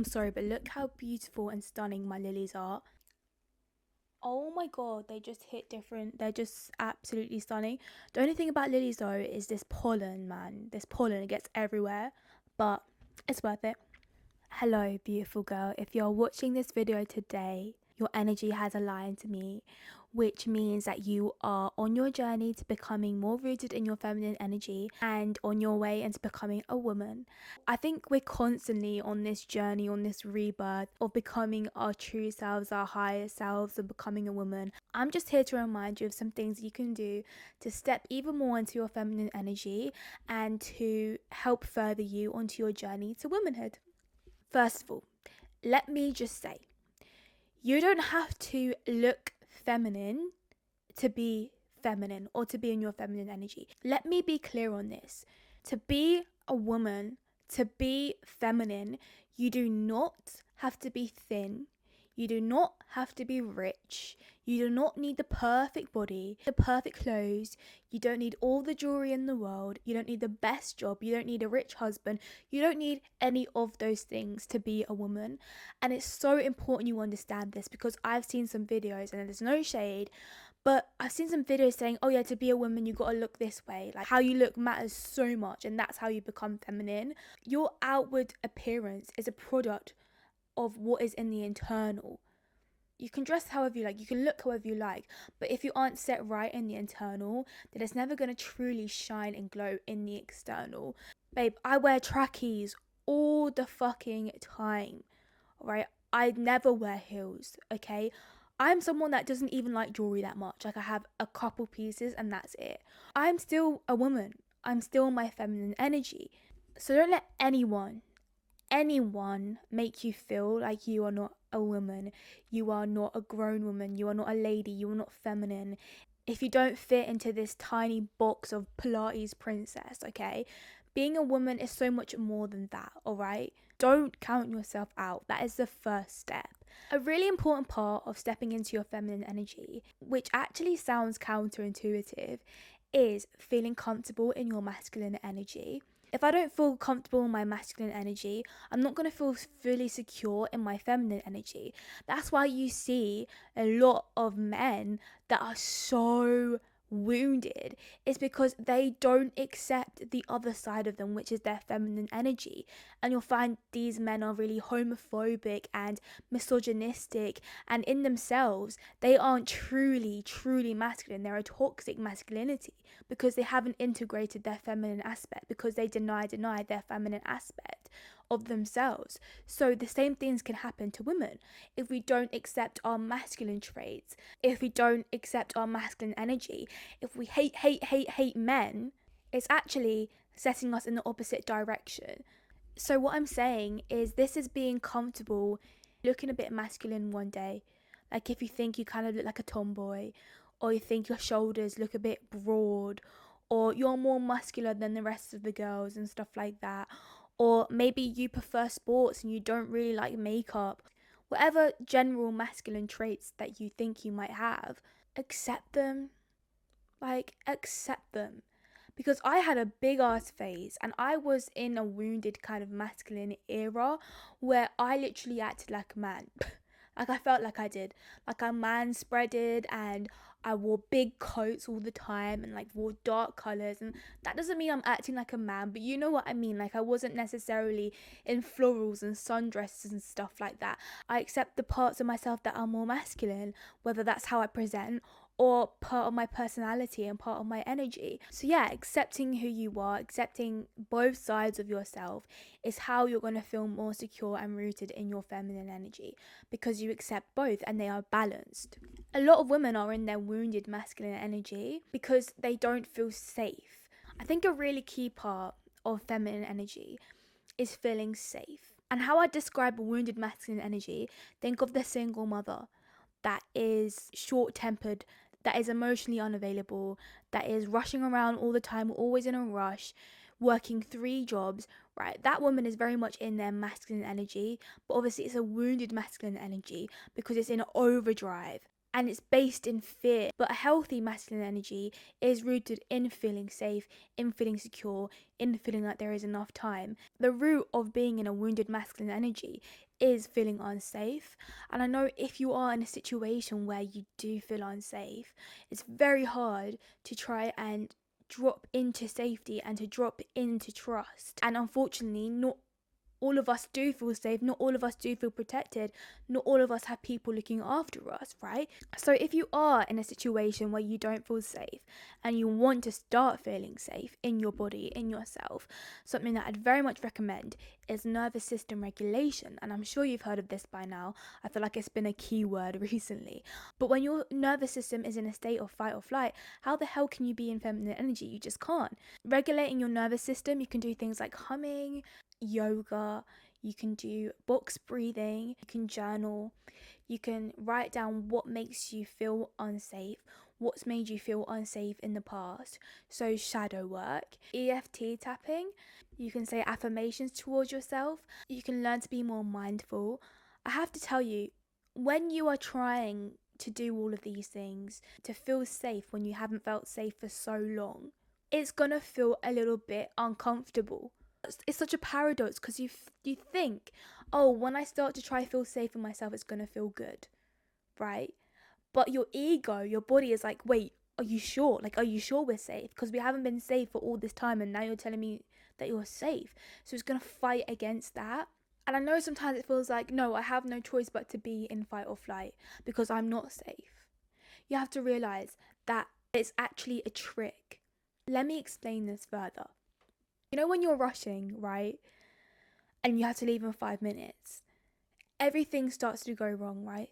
I'm sorry, but look how beautiful and stunning my lilies are. Oh my god, they just hit different. They're just absolutely stunning. The only thing about lilies though is this pollen, man. This pollen, it gets everywhere, but it's worth it. Hello, beautiful girl. If you're watching this video today, your energy has aligned to me, which means that you are on your journey to becoming more rooted in your feminine energy and on your way into becoming a woman. I think we're constantly on this journey, on this rebirth of becoming our true selves, our higher selves, and becoming a woman. I'm just here to remind you of some things you can do to step even more into your feminine energy and to help further you onto your journey to womanhood. First of all, let me just say, you don't have to look feminine to be feminine or to be in your feminine energy. Let me be clear on this. To be a woman, to be feminine, you do not have to be thin. You do not have to be rich. You do not need the perfect body, the perfect clothes. You don't need all the jewelry in the world. You don't need the best job. You don't need a rich husband. You don't need any of those things to be a woman. And it's so important you understand this, because I've seen some videos, and there's no shade, but I've seen some videos saying, oh yeah, to be a woman, you gotta look this way. Like, how you look matters so much, and that's how you become feminine. Your outward appearance is a product of what is in the internal. You can dress however you like, you can look however you like, but if you aren't set right in the internal, then it's never gonna truly shine and glow in the external. Babe, I wear trackies all the fucking time, alright? I never wear heels, okay? I'm someone that doesn't even like jewelry that much. Like, I have a couple pieces and that's it. I'm still a woman. I'm still my feminine energy. So don't let anyone make you feel like you are not a woman, you are not a grown woman, you are not a lady, you are not feminine. If you don't fit into this tiny box of Pilates princess, okay? Being a woman is so much more than that, alright? Don't count yourself out. That is the first step. A really important part of stepping into your feminine energy, which actually sounds counterintuitive, is feeling comfortable in your masculine energy. If I don't feel comfortable in my masculine energy, I'm not going to feel fully secure in my feminine energy. That's why you see a lot of men that are so wounded. It's because they don't accept the other side of them, which is their feminine energy. And you'll find these men are really homophobic and misogynistic, and in themselves they aren't truly masculine. They're a toxic masculinity because they haven't integrated their feminine aspect, because they deny their feminine aspect of themselves. So the same things can happen to women if we don't accept our masculine traits, if we don't accept our masculine energy, if we hate men. It's actually setting us in the opposite direction. So what I'm saying is, this is being comfortable looking a bit masculine one day. Like, if you think you kind of look like a tomboy, or you think your shoulders look a bit broad, or you're more muscular than the rest of the girls and stuff like that, or maybe you prefer sports and you don't really like makeup. Whatever general masculine traits that you think you might have, accept them. Like, accept them. Because I had a big ass phase, and I was in a wounded kind of masculine era where I literally acted like a man. Like, I felt like I did. Like, I man spreaded, and I wore big coats all the time, and like wore dark colours. And that doesn't mean I'm acting like a man, but you know what I mean. Like, I wasn't necessarily in florals and sundresses and stuff like that. I accept the parts of myself that are more masculine, whether that's how I present or part of my personality and part of my energy. So yeah, accepting who you are, accepting both sides of yourself, is how you're going to feel more secure and rooted in your feminine energy, because you accept both and they are balanced. A lot of women are in their wounded masculine energy because they don't feel safe. I think a really key part of feminine energy is feeling safe. And how I describe a wounded masculine energy, think of the single mother that is short tempered, that is emotionally unavailable, that is rushing around all the time, always in a rush, working 3 jobs, right? That woman is very much in their masculine energy, but obviously it's a wounded masculine energy because it's in overdrive. and it's based in fear. But a healthy masculine energy is rooted in feeling safe, in feeling secure, in feeling like there is enough time. The root of being in a wounded masculine energy is feeling unsafe. And I know if you are in a situation where you do feel unsafe, it's very hard to try and drop into safety and to drop into trust. And unfortunately, not all of us do feel safe, not all of us do feel protected, not all of us have people looking after us, right? So if you are in a situation where you don't feel safe and you want to start feeling safe in your body, in yourself, something that I'd very much recommend is nervous system regulation. And I'm sure you've heard of this by now. I feel like it's been a key word recently. But when your nervous system is in a state of fight or flight, how the hell can you be in feminine energy? You just can't. Regulating your nervous system, you can do things like humming, yoga, you can do box breathing, you can journal, you can write down what makes you feel unsafe, what's made you feel unsafe in the past. So shadow work, EFT tapping, you can say affirmations towards yourself, you can learn to be more mindful. I have to tell you, when you are trying to do all of these things to feel safe when you haven't felt safe for so long, it's gonna feel a little bit uncomfortable. It's such a paradox because you think, oh, when I start to try feel safe in myself, it's gonna feel good, right? But your ego, your body is like, wait, are you sure? Like, are you sure we're safe? Because we haven't been safe for all this time, and now you're telling me that you're safe. So it's gonna fight against that. And I know sometimes it feels like, no, I have no choice but to be in fight or flight because I'm not safe. You have to realize that it's actually a trick. Let me explain this further. You know when you're rushing, right? And you have to leave in 5 minutes. Everything starts to go wrong, right?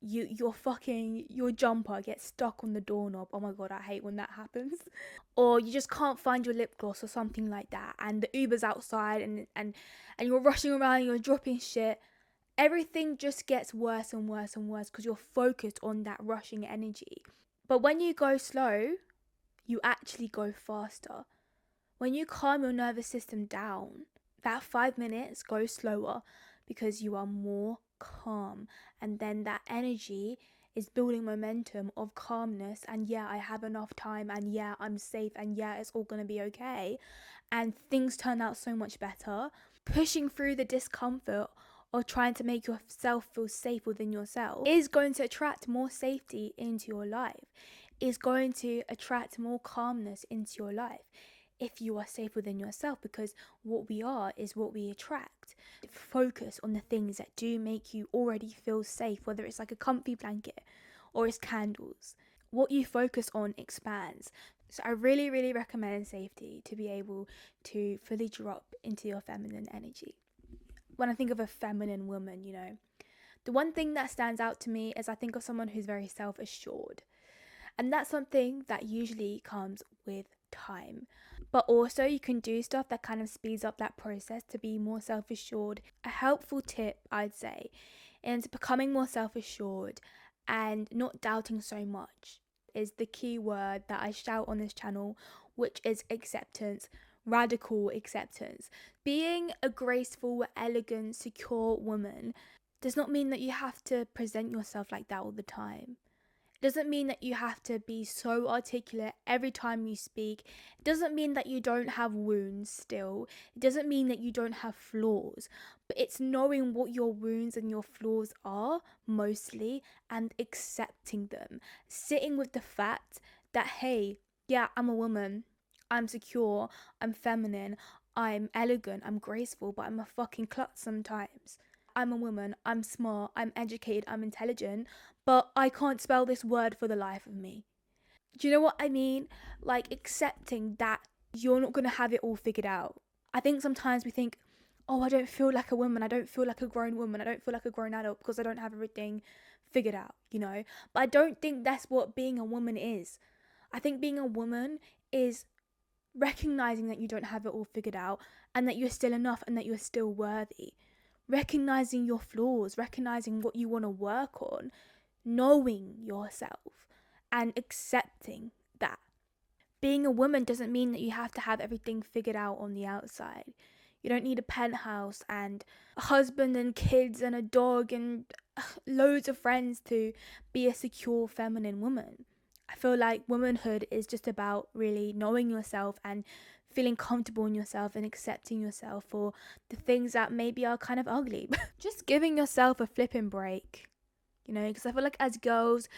Your jumper gets stuck on the doorknob. Oh my god, I hate when that happens. Or you just can't find your lip gloss or something like that, and the Uber's outside and you're rushing around and you're dropping shit. Everything just gets worse and worse and worse because you're focused on that rushing energy. But when you go slow, you actually go faster. When you calm your nervous system down, that 5 minutes goes slower because you are more calm. And then that energy is building momentum of calmness. And yeah, I have enough time. And yeah, I'm safe. And yeah, it's all going to be okay. And things turn out so much better. Pushing through the discomfort or trying to make yourself feel safe within yourself is going to attract more safety into your life, is going to attract more calmness into your life if you are safe within yourself, because what we are is what we attract. Focus on the things that do make you already feel safe, whether it's like a comfy blanket or it's candles. What you focus on expands. So I really, really recommend safety to be able to fully drop into your feminine energy. When I think of a feminine woman, you know, the one thing that stands out to me is I think of someone who's very self-assured. And that's something that usually comes with time. But also you can do stuff that kind of speeds up that process to be more self-assured. A helpful tip, I'd say, is becoming more self-assured and not doubting so much is the key word that I shout on this channel, which is acceptance. Radical acceptance. Being a graceful, elegant, secure woman does not mean that you have to present yourself like that all the time. It doesn't mean that you have to be so articulate every time you speak. It doesn't mean that you don't have wounds still. It doesn't mean that you don't have flaws. But it's knowing what your wounds and your flaws are mostly and accepting them. Sitting with the fact that, hey, yeah, I'm a woman. I'm secure. I'm feminine. I'm elegant. I'm graceful. But I'm a fucking klutz sometimes. I'm a woman, I'm smart, I'm educated, I'm intelligent, but I can't spell this word for the life of me. Do you know what I mean? Like accepting that you're not going to have it all figured out. I think sometimes we think, oh, I don't feel like a woman, I don't feel like a grown woman, I don't feel like a grown adult because I don't have everything figured out, you know? But I don't think that's what being a woman is. I think being a woman is recognizing that you don't have it all figured out and that you're still enough and that you're still worthy. Recognizing your flaws, recognizing what you want to work on, knowing yourself and accepting that. Being a woman doesn't mean that you have to have everything figured out on the outside. You don't need a penthouse and a husband and kids and a dog and loads of friends to be a secure feminine woman. I feel like womanhood is just about really knowing yourself and feeling comfortable in yourself and accepting yourself for the things that maybe are kind of ugly. Just giving yourself a flipping break, because I feel like as girls,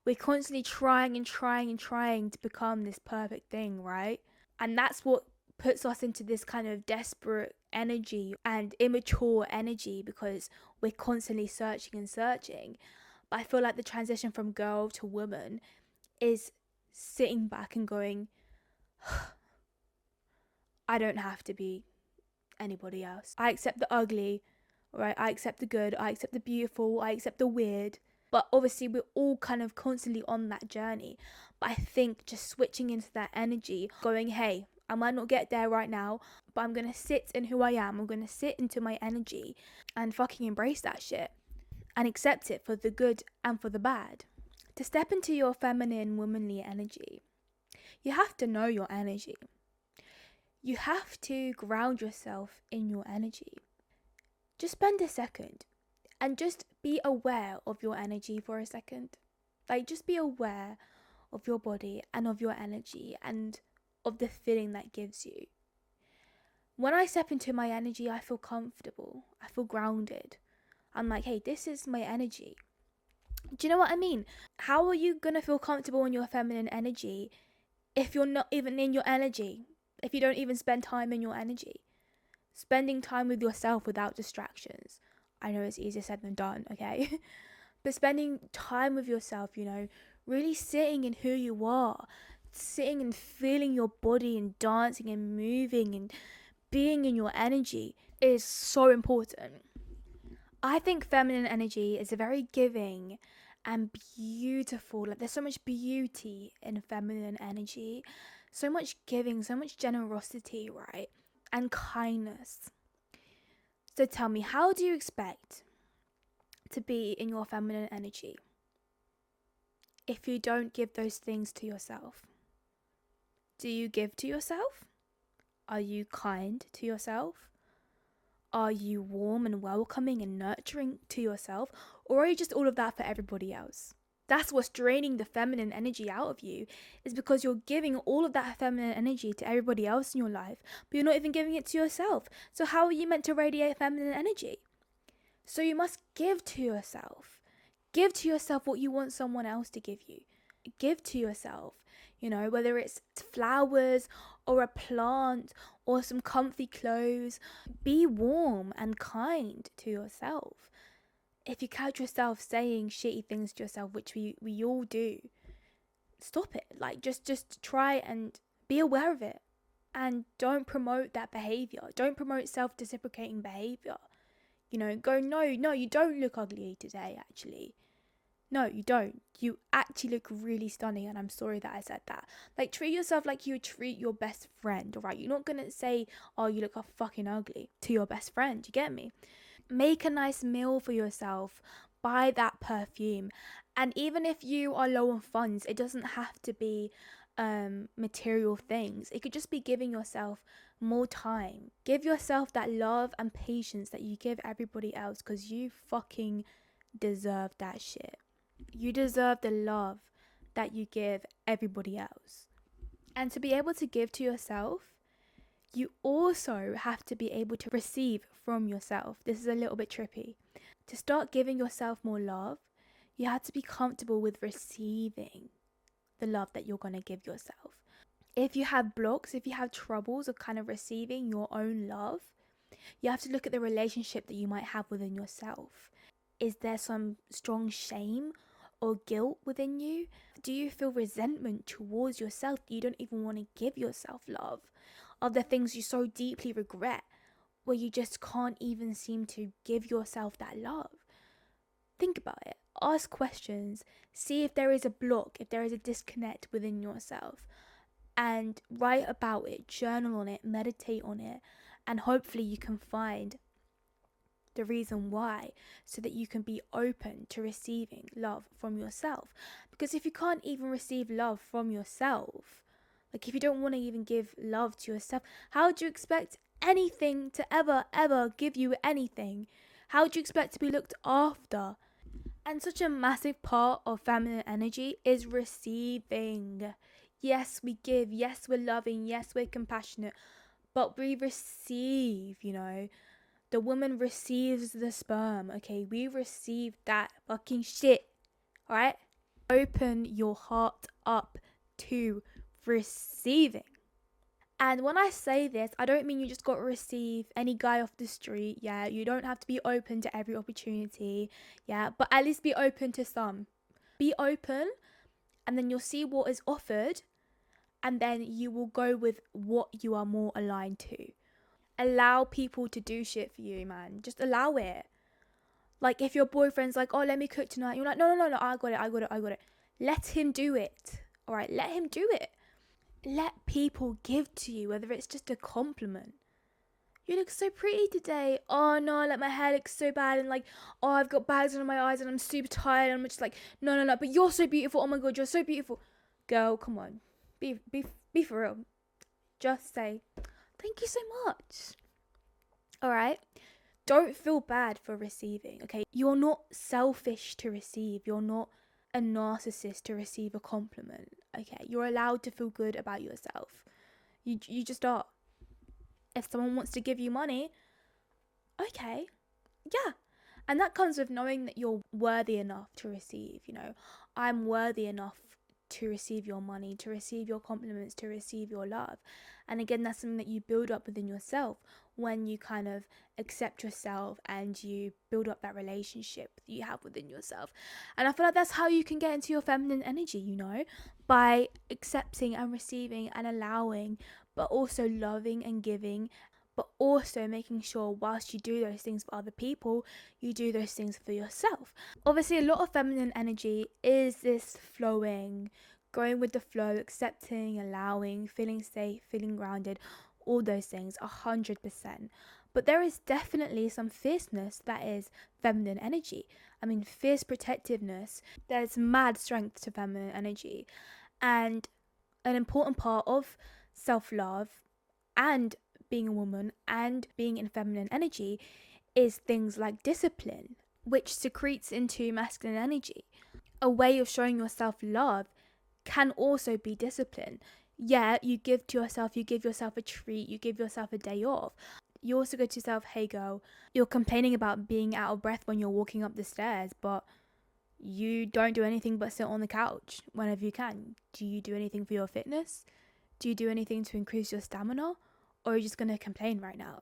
we're constantly trying and trying and trying to become this perfect thing, right? And that's what puts us into this kind of desperate energy and immature energy because we're constantly searching and searching. But I feel like the transition from girl to woman is sitting back and going, I don't have to be anybody else. I accept the ugly, right? I accept the good, I accept the beautiful, I accept the weird. But obviously, we're all kind of constantly on that journey. But I think just switching into that energy, going, hey, I might not get there right now, but I'm going to sit in who I am. I'm going to sit into my energy and fucking embrace that shit and accept it for the good and for the bad. To step into your feminine, womanly energy, you have to know your energy. You have to ground yourself in your energy. Just spend a second and just be aware of your energy for a second. Like, just be aware of your body and of your energy and of the feeling that gives you. When I step into my energy, I feel comfortable. I feel grounded. I'm like, hey, this is my energy. Do you know what I mean? How are you going to feel comfortable in your feminine energy if you're not even in your energy? If you don't even spend time in your energy? Spending time with yourself without distractions. I know it's easier said than done, okay? But spending time with yourself, really sitting in who you are, sitting and feeling your body and dancing and moving and being in your energy is so important. I think feminine energy is a very giving and beautiful. Like, there's so much beauty in feminine energy, so much giving, so much generosity, right? And kindness. So tell me, how do you expect to be in your feminine energy if you don't give those things to yourself? Do you give to yourself? Are you kind to yourself? Are you warm and welcoming and nurturing to yourself? Or are you just all of that for everybody else? That's what's draining the feminine energy out of you, is because you're giving all of that feminine energy to everybody else in your life, but you're not even giving it to yourself. So how are you meant to radiate feminine energy? So you must give to yourself. Give to yourself what you want someone else to give you. Give to yourself, whether it's flowers or a plant or some comfy clothes. Be warm and kind to yourself. If you catch yourself saying shitty things to yourself, which we all do, stop it. Like, just try and be aware of it. And don't promote that behavior. Don't promote self-deprecating behavior. Go, no, you don't look ugly today, actually. No, you don't. You actually look really stunning, and I'm sorry that I said that. Like, treat yourself like you would treat your best friend, alright? You're not gonna say, oh, you look fucking ugly to your best friend, you get me? Make a nice meal for yourself. Buy that perfume. And even if you are low on funds, it doesn't have to be material things. It could just be giving yourself more time. Give yourself that love and patience that you give everybody else, because you fucking deserve that shit. You deserve the love that you give everybody else. And to be able to give to yourself, you also have to be able to receive from yourself. This is a little bit trippy. To start giving yourself more love, you have to be comfortable with receiving the love that you're going to give yourself. If you have blocks, if you have troubles of kind of receiving your own love, you have to look at the relationship that you might have within yourself. Is there some strong shame or guilt within you? Do you feel resentment towards yourself that you don't even want to give yourself love? Are there things you so deeply regret where you just can't even seem to give yourself that love? Think about it. Ask questions. See if there is a block, if there is a disconnect within yourself. And write about it, journal on it, meditate on it. And hopefully you can find the reason why, so that you can be open to receiving love from yourself. Because if you can't even receive love from yourself, like if you don't want to even give love to yourself, how do you expect anything to ever give you anything? How do you expect to be looked after? And such a massive part of feminine energy is receiving. Yes, we give. Yes, we're loving. Yes, we're compassionate. But we receive, you know. The woman receives the sperm, okay? We receive that fucking shit, alright? Open your heart up to receiving. And when I say this, I don't mean you just got to receive any guy off the street. Yeah, you don't have to be open to every opportunity. Yeah, but at least be open to some. Be open, and then you'll see what is offered, and then you will go with what you are more aligned to. Allow people to do shit for you, man. Just allow it. Like if your boyfriend's like, oh, let me cook tonight. You're like, no, I got it. Let him do it. All right, let him do it. Let people give to you, whether it's just a compliment. You look so pretty today. Oh no, like my hair looks so bad, and like, oh, I've got bags under my eyes and I'm super tired. And I'm just like, no, but you're so beautiful. Oh my god, you're so beautiful. Girl, come on. Be for real. Just say, thank you so much. All right? Don't feel bad for receiving, okay? You're not selfish to receive. You're not a narcissist to receive a compliment, okay? You're allowed to feel good about yourself. You just are. If someone wants to give you money, okay, yeah. And that comes with knowing that you're worthy enough to receive, you know. I'm worthy enough to receive your money, to receive your compliments, to receive your love. And again, that's something that you build up within yourself when you kind of accept yourself and you build up that relationship that you have within yourself. And I feel like that's how you can get into your feminine energy, you know, by accepting and receiving and allowing, but also loving and giving, but also making sure whilst you do those things for other people, you do those things for yourself. Obviously, a lot of feminine energy is this flowing, going with the flow, accepting, allowing, feeling safe, feeling grounded, all those things, 100%. But there is definitely some fierceness that is feminine energy. I mean, fierce protectiveness, there's mad strength to feminine energy. And an important part of self-love and being a woman and being in feminine energy is things like discipline, which secretes into masculine energy. A way of showing yourself love can also be discipline. Yeah, you give to yourself, you give yourself a treat, you give yourself a day off. You also go to yourself, hey girl, you're complaining about being out of breath when you're walking up the stairs, but you don't do anything but sit on the couch whenever you can. Do you do anything for your fitness? Do you do anything to increase your stamina? Or are you just going to complain right now?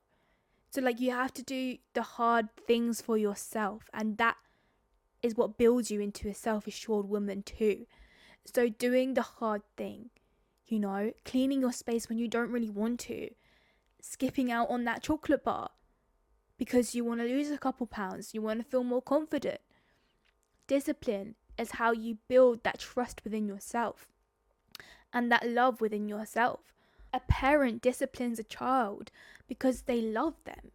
So like you have to do the hard things for yourself, and that is what builds you into a self-assured woman too. So doing the hard thing, you know, cleaning your space when you don't really want to, skipping out on that chocolate bar because you want to lose a couple pounds, you want to feel more confident. Discipline is how you build that trust within yourself and that love within yourself. A parent disciplines a child because they love them,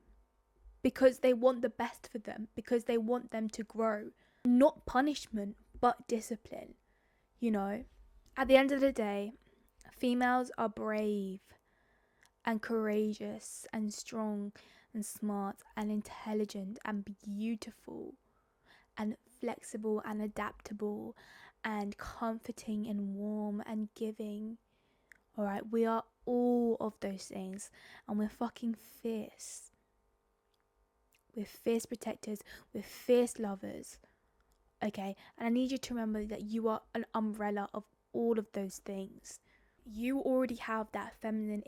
because they want the best for them, because they want them to grow. Not punishment, but discipline, you know? At the end of the day, females are brave and courageous and strong and smart and intelligent and beautiful and flexible and adaptable and comforting and warm and giving. Alright, we are all of those things, and we're fucking fierce. We're fierce protectors, we're fierce lovers. Okay, and I need you to remember that you are an umbrella of all of those things. You already have that feminine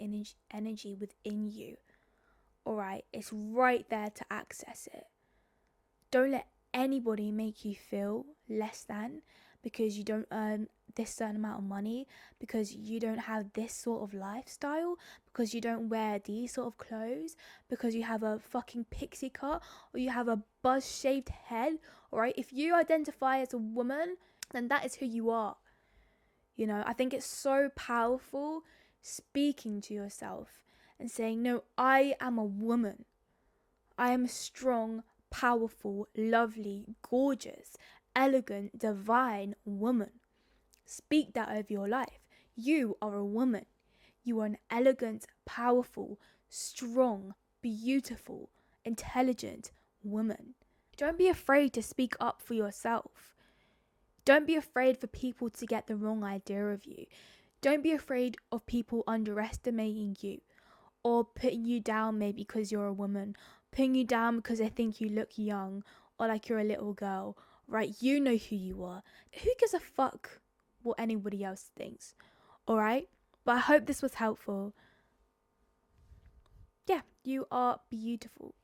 energy within you. Alright, it's right there to access it. Don't let anybody make you feel less than because you don't earn this certain amount of money, because you don't have this sort of lifestyle, because you don't wear these sort of clothes, because you have a fucking pixie cut or you have a buzz shaved head. Alright, if you identify as a woman, then that is who you are. You know, I think it's so powerful speaking to yourself and saying, no, I am a woman. I am a strong, powerful, lovely, gorgeous, elegant, divine woman. Speak that over your life. You are a woman. You are an elegant, powerful, strong, beautiful, intelligent woman. Don't be afraid to speak up for yourself. Don't be afraid for people to get the wrong idea of you. Don't be afraid of people underestimating you or putting you down maybe because you're a woman, putting you down because they think you look young or like you're a little girl, right? You know who you are. Who gives a fuck what anybody else thinks, alright? But I hope this was helpful. Yeah, you are beautiful.